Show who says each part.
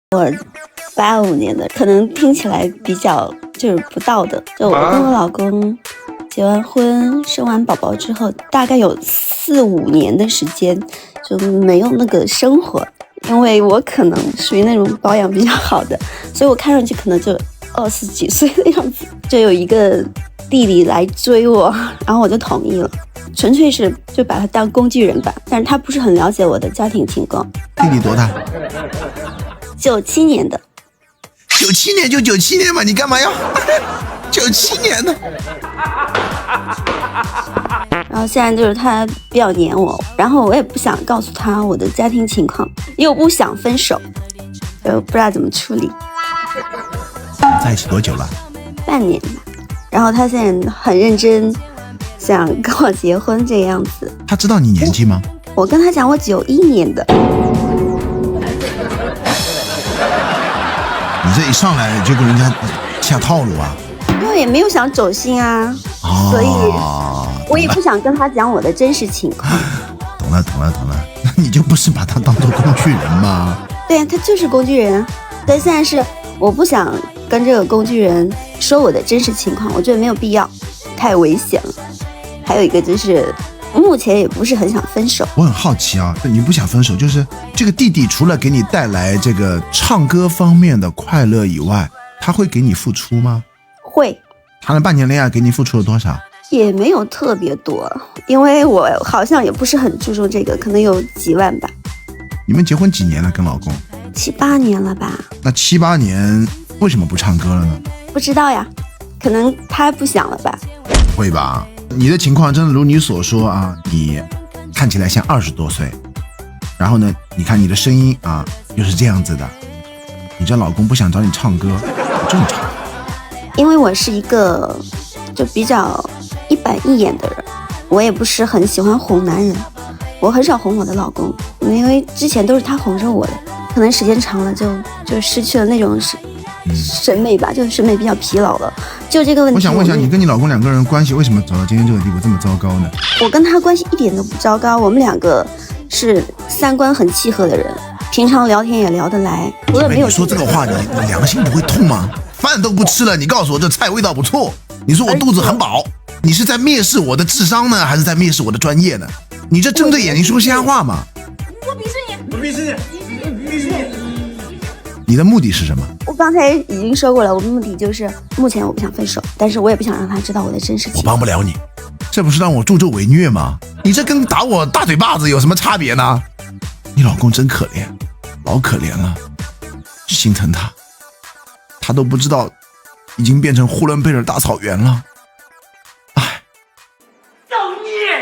Speaker 1: 85年的，可能听起来比较就是不道德。就我跟我老公结完婚、生完宝宝之后，大概有4、5年的时间就没有那个生活，因为我可能属于那种保养比较好的，所以我看上去可能就20几岁的样子。就有一个弟弟来追我，然后我就同意了，纯粹是就把他当工具人吧。但是他不是很了解我的家庭情况。
Speaker 2: 弟弟多大
Speaker 1: ？97年的。
Speaker 2: 97年就97年嘛，你干嘛要97年的？
Speaker 1: 然后现在就是他比较黏我，然后我也不想告诉他我的家庭情况，又不想分手，就不知道怎么处理。
Speaker 2: 在一起多久了？
Speaker 1: 半年。然后他现在很认真，想跟我结婚这个样子。
Speaker 2: 他知道你年纪吗？
Speaker 1: 我跟他讲我91年的。
Speaker 2: 你这一上来就跟人家下套路啊？
Speaker 1: 因为也没有想走心啊，所以我也不想跟他讲我的真实情况。
Speaker 2: 懂了，那你就不是把他当做工具人吗？
Speaker 1: 对啊，他就是工具人。但现在是我不想跟这个工具人说我的真实情况，我觉得没有必要，太危险了。还有一个就是目前也不是很想分手。
Speaker 2: 我很好奇啊，你不想分手，就是这个弟弟除了给你带来这个唱歌方面的快乐以外，他会给你付出吗？
Speaker 1: 会。
Speaker 2: 谈了半年恋爱，给你付出了多少？
Speaker 1: 也没有特别多，因为我好像也不是很注重这个，可能有几万吧。
Speaker 2: 你们结婚几年了？跟老公
Speaker 1: ？7、8年了吧。
Speaker 2: 那7、8年为什么不唱歌了呢？
Speaker 1: 不知道呀，可能他不想了吧。
Speaker 2: 会吧？你的情况真的如你所说啊，你看起来像20多岁，然后呢，你看你的声音啊又是这样子的，你这老公不想找你唱歌，正常。
Speaker 1: 因为我是一个就比较一板一眼的人，我也不是很喜欢哄男人，我很少哄我的老公，因为之前都是他哄着我的，可能时间长了就失去了那种审美吧，就审美比较疲劳了。就这个问题，
Speaker 2: 我想问一下，你跟你老公2个人关系为什么走到今天这个地步这么糟糕呢？
Speaker 1: 我跟他关系一点都不糟糕，我们2个是3观很契合的人，平常聊天也聊得来。
Speaker 2: 你说这个话，你良心不会痛吗？饭都不吃了，你告诉我这菜味道不错，你说我肚子很饱，你是在蔑视我的智商呢，还是在蔑视我的专业呢？你这睁着眼睛说瞎话吗？
Speaker 3: 我鄙视你，我鄙视你，鄙视你！
Speaker 2: 你的目的是什么？
Speaker 1: 我刚才已经说过了，我的目的就是目前我不想分手，但是我也不想让他知道我的真实情况。
Speaker 2: 我帮不了你，这不是让我助纣为虐吗？你这跟打我大嘴巴子有什么差别呢？你老公真可怜，老可怜了，心疼他。他都不知道已经变成呼伦贝尔大草原了，哎，
Speaker 3: 造孽！